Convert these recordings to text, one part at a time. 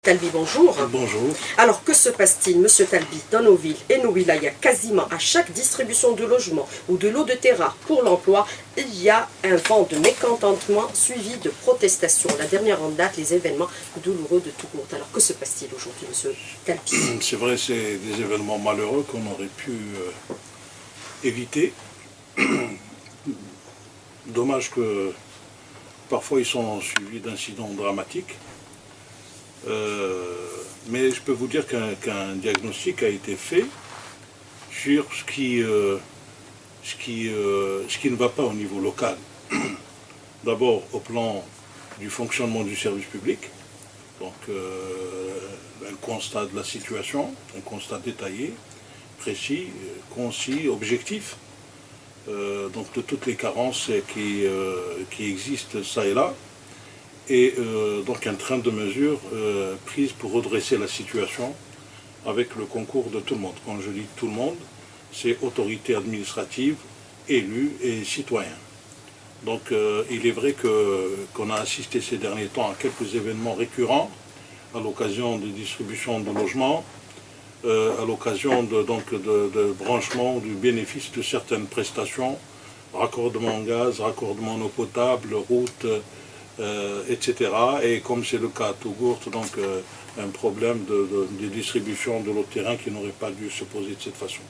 Talbi, bonjour. Bonjour. Alors, que se passe-t-il, Monsieur Talbi, dans nos villes et nos wilayas? Quasiment à chaque distribution de logements ou de lots de terrain pour l'emploi, il y a un vent de mécontentement suivi de protestations. La dernière en date, les événements douloureux de Tougourt. Alors, que se passe-t-il aujourd'hui, Monsieur Talbi? C'est vrai, c'est des événements malheureux qu'on aurait pu éviter. Dommage que parfois ils sont suivis d'incidents dramatiques. Mais je peux vous dire qu'un diagnostic a été fait sur ce qui ne va pas au niveau local. D'abord au plan du fonctionnement du service public, donc un constat de la situation, un constat détaillé, précis, concis, objectif, donc de toutes les carences qui existent ça et là, et donc un train de mesures prises pour redresser la situation avec le concours de tout le monde. Quand je dis tout le monde, c'est autorités administratives, élus et citoyens. Donc il est vrai qu'on a assisté ces derniers temps à quelques événements récurrents à l'occasion de distribution de logements, à l'occasion de branchement du bénéfice de certaines prestations, raccordement en gaz, raccordement en eau potable, routes, etc. Et comme c'est le cas à Tougourt, donc un problème de distribution de l'eau de terrain qui n'aurait pas dû se poser de cette façon.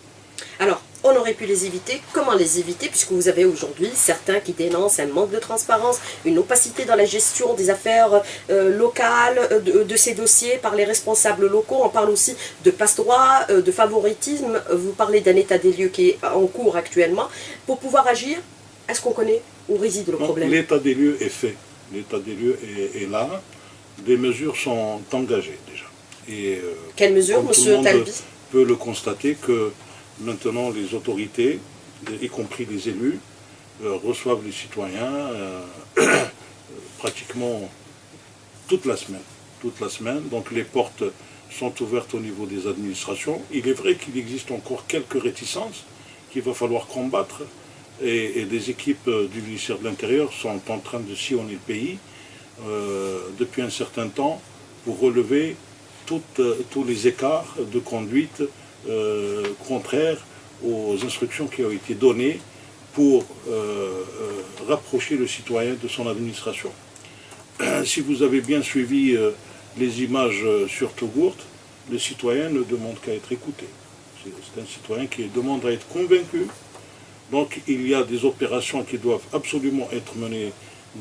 Alors, on aurait pu les éviter. Comment les éviter? Puisque vous avez aujourd'hui certains qui dénoncent un manque de transparence, une opacité dans la gestion des affaires locales, de ces dossiers par les responsables locaux. On parle aussi de passe-droit, de favoritisme. Vous parlez d'un état des lieux qui est en cours actuellement. Pour pouvoir agir, est-ce qu'on connaît où réside le problème? L'état des lieux est fait. L'état des lieux est là. Des mesures sont engagées déjà. Et, quelles mesures, Monsieur Talbi? Peut le constater que maintenant, les autorités, y compris les élus, reçoivent les citoyens pratiquement toute la semaine. Toute la semaine. Donc les portes sont ouvertes au niveau des administrations. Il est vrai qu'il existe encore quelques réticences qu'il va falloir combattre. Et des équipes du ministère de l'Intérieur sont en train de sillonner le pays depuis un certain temps pour relever tous les écarts de conduite contraire aux instructions qui ont été données pour rapprocher le citoyen de son administration. Si vous avez bien suivi les images sur Tougourt, le citoyen ne demande qu'à être écouté. C'est un citoyen qui demande à être convaincu. Donc il y a des opérations qui doivent absolument être menées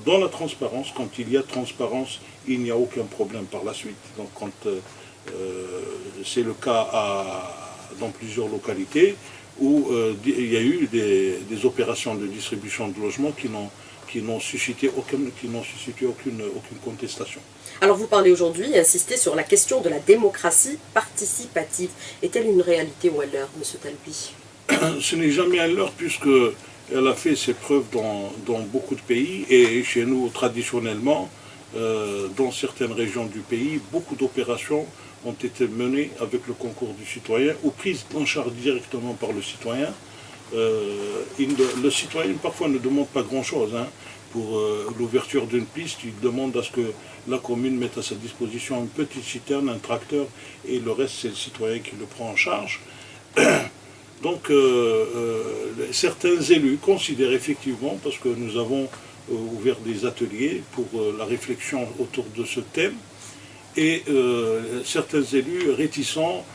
dans la transparence. Quand il y a transparence, il n'y a aucun problème par la suite. Donc quand c'est le cas dans plusieurs localités où il y a eu des opérations de distribution de logements qui n'ont suscité aucune contestation. Alors vous parlez aujourd'hui, insistez sur la question de la démocratie participative. Est-elle une réalité ou à l'heure, M. Talbi? Ce n'est jamais à l'heure puisqu'elle a fait ses preuves dans beaucoup de pays et chez nous traditionnellement, dans certaines régions du pays, beaucoup d'opérations ont été menées avec le concours du citoyen ou prises en charge directement par le citoyen. Le citoyen parfois ne demande pas grand-chose. Pour l'ouverture d'une piste, il demande à ce que la commune mette à sa disposition une petite citerne, un tracteur et le reste c'est le citoyen qui le prend en charge. Donc certains élus considèrent effectivement, parce que nous avons ouvert des ateliers pour la réflexion autour de ce thème, et certains élus réticents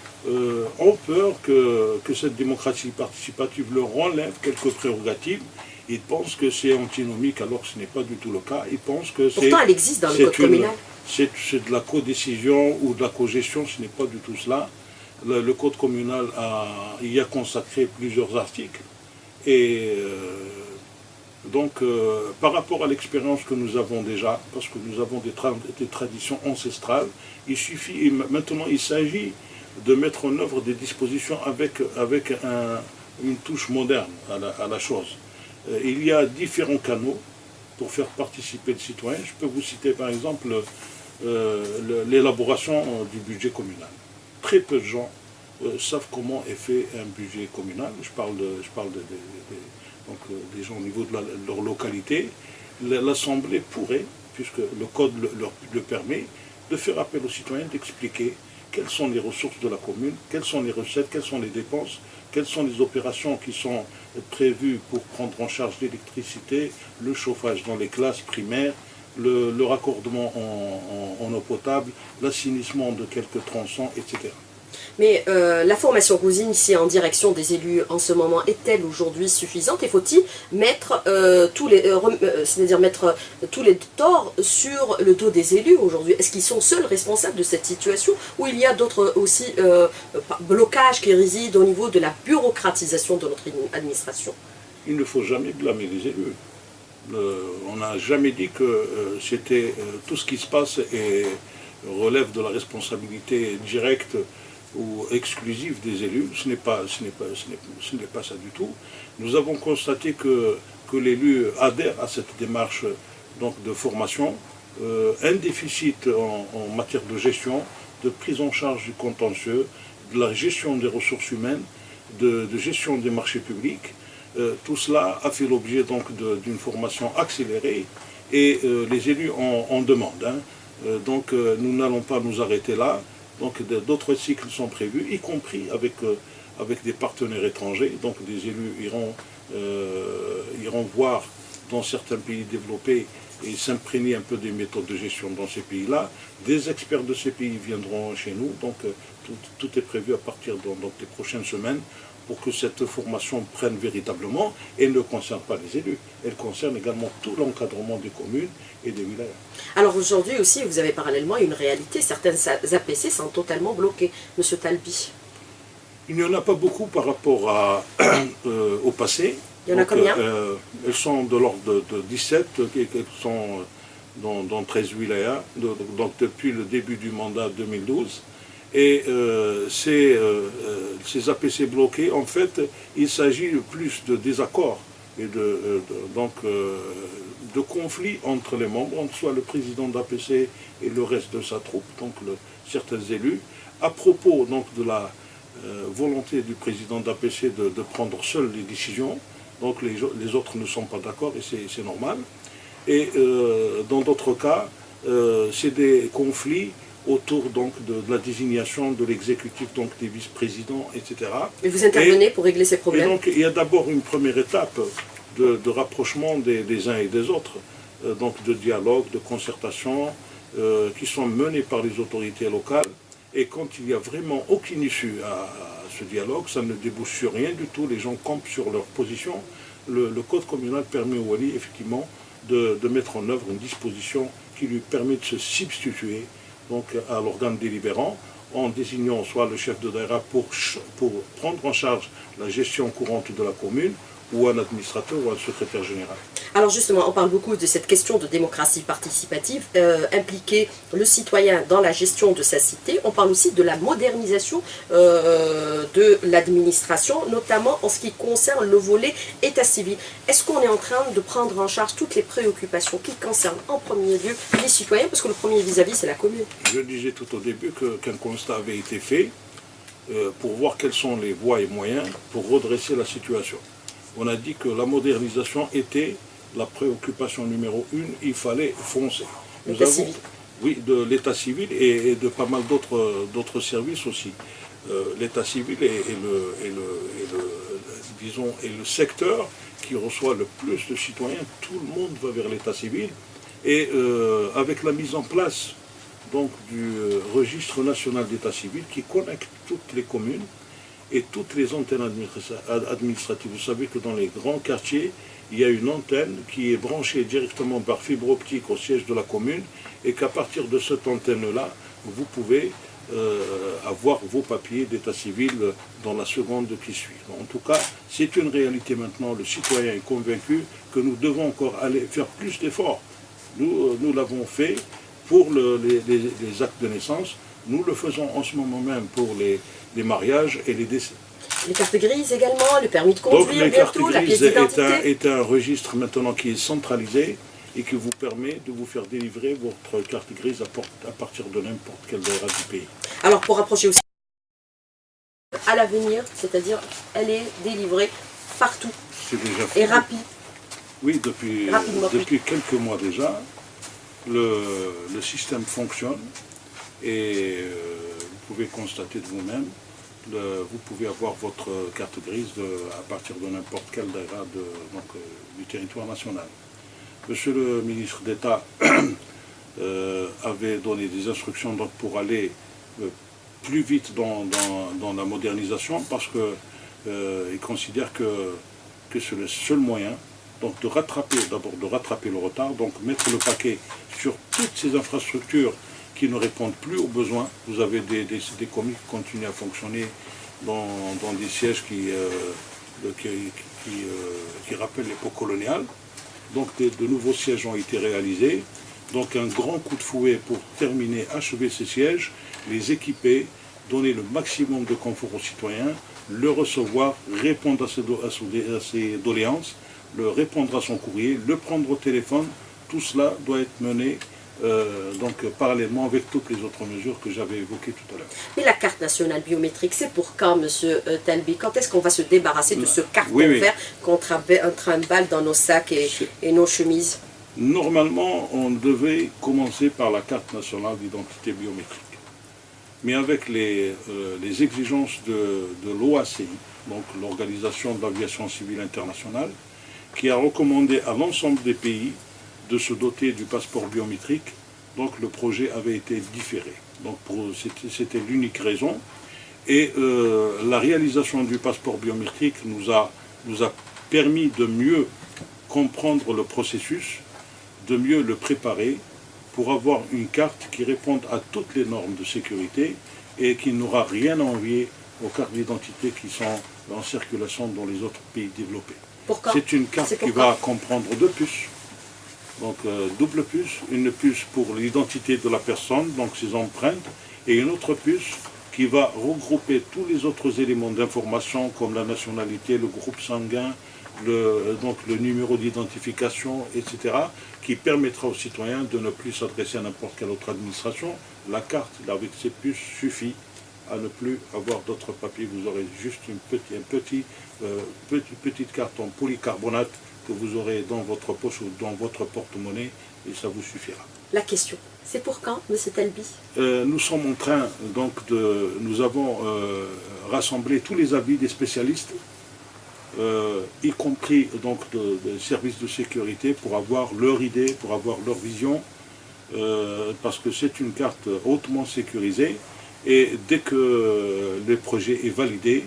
ont peur que cette démocratie participative leur enlève quelques prérogatives. Ils pensent que c'est antinomique alors que ce n'est pas du tout le cas. Ils pensent que pourtant elle existe dans le code communal. C'est de la codécision ou de la cogestion, ce n'est pas du tout cela. Le code communal y a consacré plusieurs articles. Et donc, par rapport à l'expérience que nous avons déjà, parce que nous avons des traditions ancestrales, maintenant il s'agit de mettre en œuvre des dispositions avec une touche moderne à la chose. Il y a différents canaux pour faire participer le citoyen. Je peux vous citer par exemple l'élaboration du budget communal. Très peu de gens savent comment est fait un budget communal. Je parle des gens au niveau de leur localité. L'Assemblée pourrait, puisque le Code le permet, de faire appel aux citoyens, d'expliquer quelles sont les ressources de la commune, quelles sont les recettes, quelles sont les dépenses, quelles sont les opérations qui sont prévues pour prendre en charge l'électricité, le chauffage dans les classes primaires, le raccordement en eau potable, l'assainissement de quelques tronçons, etc. Mais la formation que vous initiez en direction des élus en ce moment est-elle aujourd'hui suffisante? Et faut-il mettre mettre tous les torts sur le dos des élus aujourd'hui? Est-ce qu'ils sont seuls responsables de cette situation, ou il y a d'autres aussi blocages qui résident au niveau de la bureaucratisation de notre administration? Il ne faut jamais blâmer les élus. On n'a jamais dit que c'était tout ce qui se passe et relève de la responsabilité directe ou exclusive des élus. Ce n'est pas ça du tout. Nous avons constaté que l'élu adhère à cette démarche donc, de formation, un déficit en matière de gestion, de prise en charge du contentieux, de la gestion des ressources humaines, de gestion des marchés publics. Tout cela a fait l'objet donc d'une formation accélérée et les élus en demandent. Donc nous n'allons pas nous arrêter là. Donc d'autres cycles sont prévus, y compris avec des partenaires étrangers. Donc des élus iront voir dans certains pays développés et s'imprégner un peu des méthodes de gestion dans ces pays-là. Des experts de ces pays viendront chez nous. Donc tout est prévu à partir des prochaines semaines pour que cette formation prenne véritablement, et ne concerne pas les élus, elle concerne également tout l'encadrement des communes et des wilayas. Alors aujourd'hui aussi, vous avez parallèlement une réalité, certaines APC sont totalement bloquées, M. Talbi. Il n'y en a pas beaucoup par rapport au passé. Il y en a combien? Elles sont de l'ordre de 17, elles sont dans 13 wilayas, donc depuis le début du mandat 2012. Et ces APC bloqués, en fait, il s'agit plus de désaccords et de conflits entre les membres, entre soit le président d'APC et le reste de sa troupe, donc certains élus, à propos donc, de la volonté du président d'APC de prendre seul les décisions. Donc les autres ne sont pas d'accord et c'est normal. Et dans d'autres cas, c'est des conflits autour donc de la désignation de l'exécutif, donc des vice-présidents, etc. Et vous intervenez pour régler ces problèmes? Et donc il y a d'abord une première étape de rapprochement des uns et des autres, donc de dialogue, de concertation, qui sont menées par les autorités locales. Et quand il n'y a vraiment aucune issue à ce dialogue, ça ne débouche sur rien du tout, les gens campent sur leur position. Le code communal permet au wali effectivement de mettre en œuvre une disposition qui lui permet de se substituer donc, à l'organe délibérant, en désignant soit le chef de daïra pour prendre en charge la gestion courante de la commune, ou un administrateur ou un secrétaire général. Alors justement, on parle beaucoup de cette question de démocratie participative, impliquer le citoyen dans la gestion de sa cité. On parle aussi de la modernisation de l'administration, notamment en ce qui concerne le volet état civil. Est-ce qu'on est en train de prendre en charge toutes les préoccupations qui concernent en premier lieu les citoyens, parce que le premier vis-à-vis, c'est la commune? Je disais tout au début qu'un constat avait été fait pour voir quels sont les voies et moyens pour redresser la situation. On a dit que la modernisation était la préoccupation numéro 1, il fallait foncer. L'état civil. Oui, de l'état civil et de pas mal d'autres services aussi. L'état civil est le secteur qui reçoit le plus de citoyens. Tout le monde va vers l'état civil. Et avec la mise en place donc, du registre national d'état civil qui connecte toutes les communes et toutes les antennes administratives. Vous savez que dans les grands quartiers, il y a une antenne qui est branchée directement par fibre optique au siège de la commune et qu'à partir de cette antenne-là, vous pouvez avoir vos papiers d'état civil dans la seconde qui suit. En tout cas, c'est une réalité maintenant. Le citoyen est convaincu que nous devons encore aller faire plus d'efforts. Nous l'avons fait pour les actes de naissance. Nous le faisons en ce moment même pour les mariages et les décès. Les cartes grises également, le permis de conduire, donc, les bientôt, la pièce d'identité. est un registre maintenant qui est centralisé et qui vous permet de vous faire délivrer votre carte grise à partir de n'importe quelle daïra du pays. Alors pour rapprocher aussi à l'avenir, c'est-à-dire elle est délivrée partout et rapide. Oui, depuis quelques mois déjà, le système fonctionne. Et vous pouvez constater de vous-même, vous pouvez avoir votre carte grise à partir de n'importe quel daïra du territoire national. Monsieur le ministre d'État avait donné des instructions donc, pour aller plus vite dans la modernisation parce qu'il considère que c'est le seul moyen donc de rattraper le retard, donc mettre le paquet sur toutes ces infrastructures qui ne répondent plus aux besoins. Vous avez des communes qui continuent à fonctionner dans des sièges qui rappellent l'époque coloniale. Donc de nouveaux sièges ont été réalisés. Donc un grand coup de fouet pour terminer, achever ces sièges, les équiper, donner le maximum de confort aux citoyens, le recevoir, répondre à ses doléances, le répondre à son courrier, le prendre au téléphone. Tout cela doit être mené parallèlement avec toutes les autres mesures que j'avais évoquées tout à l'heure. Mais la carte nationale biométrique, c'est pour quand, monsieur Talbi? Quand est-ce qu'on va se débarrasser de ce carton vert qu'on trimballe dans nos sacs et nos chemises? Normalement, on devait commencer par la carte nationale d'identité biométrique. Mais avec les exigences de l'OACI, donc l'Organisation de l'Aviation Civile Internationale, qui a recommandé à l'ensemble des pays de se doter du passeport biométrique, donc le projet avait été différé. Donc c'était l'unique raison. Et la réalisation du passeport biométrique nous a permis de mieux comprendre le processus, de mieux le préparer pour avoir une carte qui réponde à toutes les normes de sécurité et qui n'aura rien à envier aux cartes d'identité qui sont en circulation dans les autres pays développés. C'est une carte qui va comprendre deux puces. Donc double puce, une puce pour l'identité de la personne, donc ses empreintes, et une autre puce qui va regrouper tous les autres éléments d'information comme la nationalité, le groupe sanguin, le numéro d'identification, etc., qui permettra aux citoyens de ne plus s'adresser à n'importe quelle autre administration. La carte, avec ces puces, suffit à ne plus avoir d'autres papiers. Vous aurez juste une petite carte en polycarbonate que vous aurez dans votre poche ou dans votre porte-monnaie et ça vous suffira. La question, c'est pour quand, M. Talbi? Nous sommes en train, donc, nous avons rassemblé tous les avis des spécialistes, y compris donc des services de sécurité pour avoir leur idée, pour avoir leur vision, parce que c'est une carte hautement sécurisée et dès que le projet est validé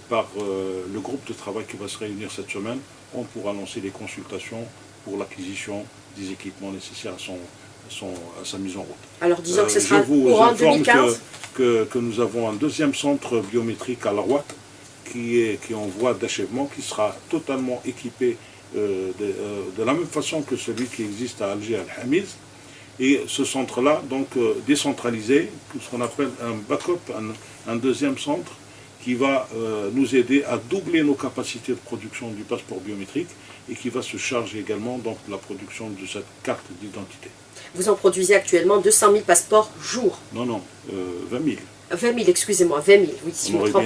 par le groupe de travail qui va se réunir cette semaine, on pourra lancer les consultations pour l'acquisition des équipements nécessaires à sa mise en route. Alors disons que ce sera courant 2015. Que nous avons un deuxième centre biométrique à La Rouate qui est en voie d'achèvement, qui sera totalement équipé de la même façon que celui qui existe à Alger, Al-Hamiz. Et ce centre-là, donc décentralisé, ce qu'on appelle un backup, un deuxième centre, qui va nous aider à doubler nos capacités de production du passeport biométrique et qui va se charger également donc, de la production de cette carte d'identité. Vous en produisez actuellement 200 000 passeports jour? Non, 20 000. 20 000, excusez-moi, 20 000, oui, si je me trompe.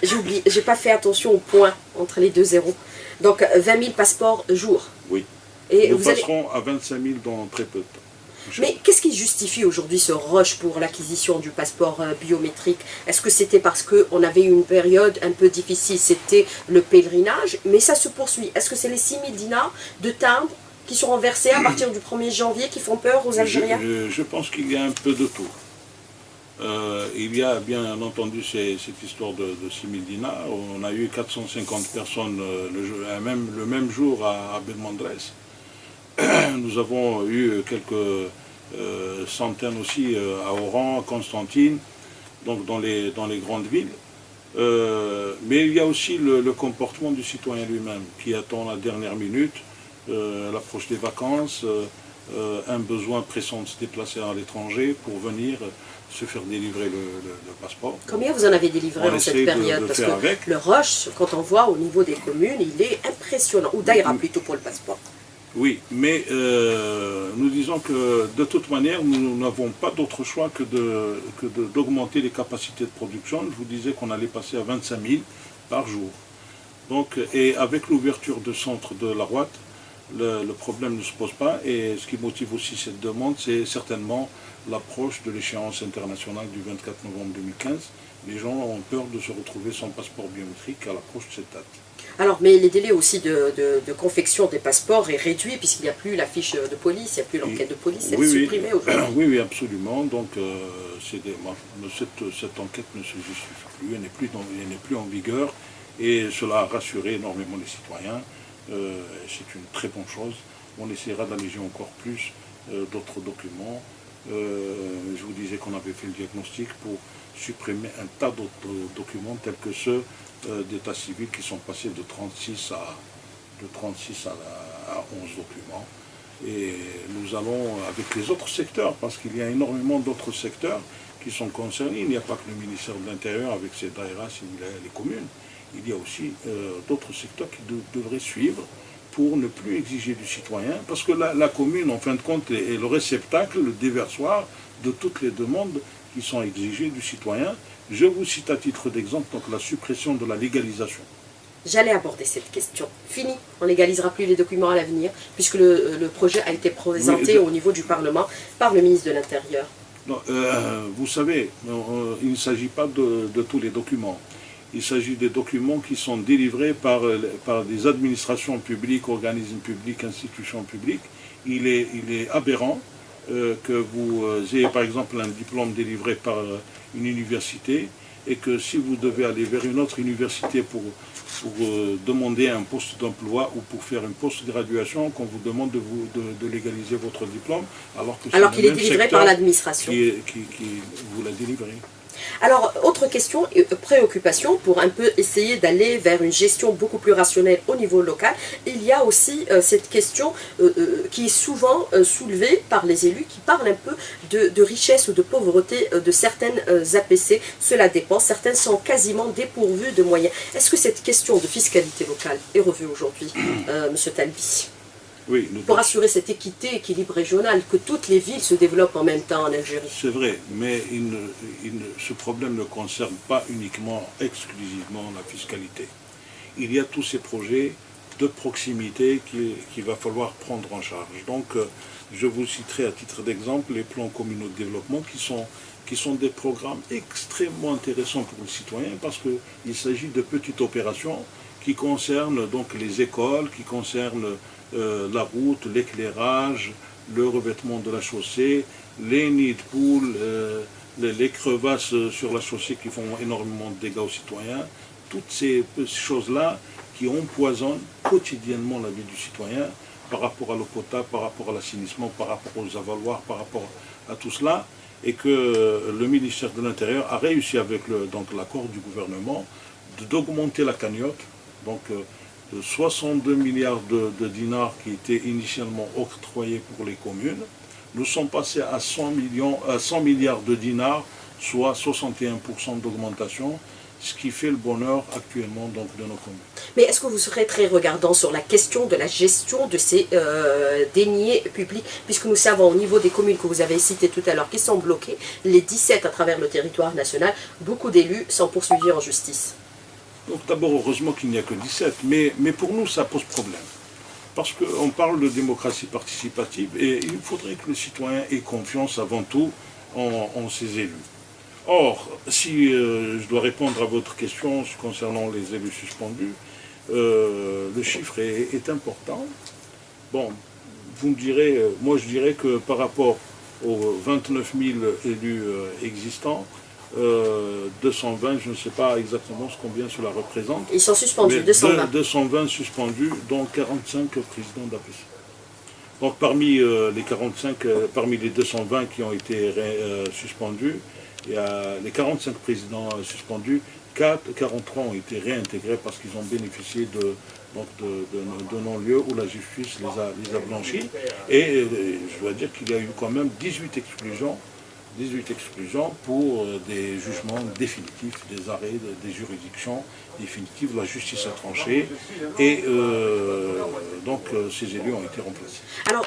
J'ai oublié, j'ai pas fait attention au point entre les deux zéros. Donc 20 000 passeports jour. Oui. Et nous passerons à 25 000 dans très peu de temps. Mais qu'est-ce qui justifie aujourd'hui ce rush pour l'acquisition du passeport biométrique? Est-ce que c'était parce qu'on avait une période un peu difficile, c'était le pèlerinage, mais ça se poursuit? Est-ce que c'est les 6 000 dinars de timbres qui seront versés à partir du 1er janvier qui font peur aux Algériens? Je pense qu'il y a un peu de tout. Il y a bien entendu cette histoire de 6 000 dinars. On a eu 450 personnes le même jour à Belmandres. Nous avons eu quelques centaines aussi à Oran, à Constantine, donc dans les grandes villes. Mais il y a aussi le comportement du citoyen lui-même qui attend la dernière minute, l'approche des vacances, un besoin pressant de se déplacer à l'étranger pour venir se faire délivrer le passeport. Combien vous en avez délivré en cette période? Parce que le rush, quand on voit au niveau des communes, il est impressionnant, ou d'ailleurs plutôt pour le passeport. Oui, mais nous disons que de toute manière, nous n'avons pas d'autre choix que d'augmenter les capacités de production. Je vous disais qu'on allait passer à 25 000 par jour. Donc, et avec l'ouverture du centre de La Rouate, le problème ne se pose pas. Et ce qui motive aussi cette demande, c'est certainement l'approche de l'échéance internationale du 24 novembre 2015. Les gens ont peur de se retrouver sans passeport biométrique à l'approche de cette date. Alors, mais les délais aussi de confection des passeports est réduit puisqu'il n'y a plus la fiche de police, il n'y a plus l'enquête de police, elle est supprimée aujourd'hui. Oui, absolument. Donc, cette enquête ne se justifie plus, elle n'est plus en vigueur et cela a rassuré énormément les citoyens. C'est une très bonne chose. On essaiera d'alléger encore plus d'autres documents. Je vous disais qu'on avait fait le diagnostic pour supprimer un tas d'autres documents tels que ceux d'état civil qui sont passés de 36 à 11 documents. Et nous allons avec les autres secteurs, parce qu'il y a énormément d'autres secteurs qui sont concernés. Il n'y a pas que le ministère de l'Intérieur avec ses daïras et les communes. Il y a aussi d'autres secteurs qui devraient suivre pour ne plus exiger du citoyen, parce que la commune, en fin de compte, est le réceptacle, le déversoir de toutes les demandes qui sont exigées du citoyen. Je vous cite à titre d'exemple donc la suppression de la légalisation. J'allais aborder cette question. Fini, on ne légalisera plus les documents à l'avenir, puisque le projet a été présenté au niveau du Parlement par le ministre de l'Intérieur. Vous savez, il ne s'agit pas de tous les documents. Il s'agit des documents qui sont délivrés par des administrations publiques, organismes publics, institutions publiques. Il est aberrant que vous ayez par exemple un diplôme délivré par une université et que si vous devez aller vers une autre université pour demander un poste d'emploi ou pour faire une post-graduation, qu'on vous demande de légaliser votre diplôme, alors qu'il est délivré par l'administration. Qui vous l'a délivré. Alors, autre question, préoccupation, pour un peu essayer d'aller vers une gestion beaucoup plus rationnelle au niveau local, il y a aussi cette question qui est souvent soulevée par les élus qui parlent un peu de richesse ou de pauvreté de certaines APC. Cela dépend, certaines sont quasiment dépourvues de moyens. Est-ce que cette question de fiscalité locale est revue aujourd'hui, M. Talbi? Oui, pour assurer cette équité, équilibre régional, que toutes les villes se développent en même temps en Algérie. C'est vrai, mais ce problème ne concerne pas uniquement, exclusivement la fiscalité. Il y a tous ces projets de proximité qu'il va falloir prendre en charge. Donc, je vous citerai à titre d'exemple les plans communaux de développement qui sont des programmes extrêmement intéressants pour les citoyens parce qu'il s'agit de petites opérations qui concernent donc les écoles, qui concernent la route, l'éclairage, le revêtement de la chaussée, les nids de poules, les crevasses sur la chaussée qui font énormément de dégâts aux citoyens. Toutes ces choses-là qui empoisonnent quotidiennement la vie du citoyen par rapport à l'eau potable, par rapport à l'assainissement, par rapport aux avaloirs, par rapport à tout cela, et que le ministère de l'Intérieur a réussi avec l'accord du gouvernement d'augmenter la cagnotte, donc de 62 milliards de dinars qui étaient initialement octroyés pour les communes. Nous sommes passés à 100 milliards de dinars, soit 61% d'augmentation, ce qui fait le bonheur actuellement donc, de nos communes. Mais est-ce que vous serez très regardant sur la question de la gestion de ces deniers publics, puisque nous savons au niveau des communes que vous avez citées tout à l'heure qui sont bloquées, les 17 à travers le territoire national, beaucoup d'élus sont poursuivis en justice. Donc d'abord, heureusement qu'il n'y a que 17, mais pour nous, ça pose problème. Parce qu'on parle de démocratie participative et il faudrait que le citoyen ait confiance avant tout en ses élus. Or, si je dois répondre à votre question concernant les élus suspendus, le chiffre est important. Bon, vous me direz, moi je dirais que par rapport aux 29 000 élus existants, 220, je ne sais pas exactement combien cela représente. Ils sont suspendus, 220. 220 suspendus, dont 45 présidents d'APC. Donc parmi les 45, parmi les 220 qui ont été suspendus, il y a les 45 présidents suspendus, 43 ont été réintégrés parce qu'ils ont bénéficié de non-lieux où la justice les a blanchis. Et je dois dire qu'il y a eu quand même 18 exclusions pour des jugements définitifs, des arrêts, des juridictions définitives. La justice a tranché et donc ces élus ont été remplacés. Alors,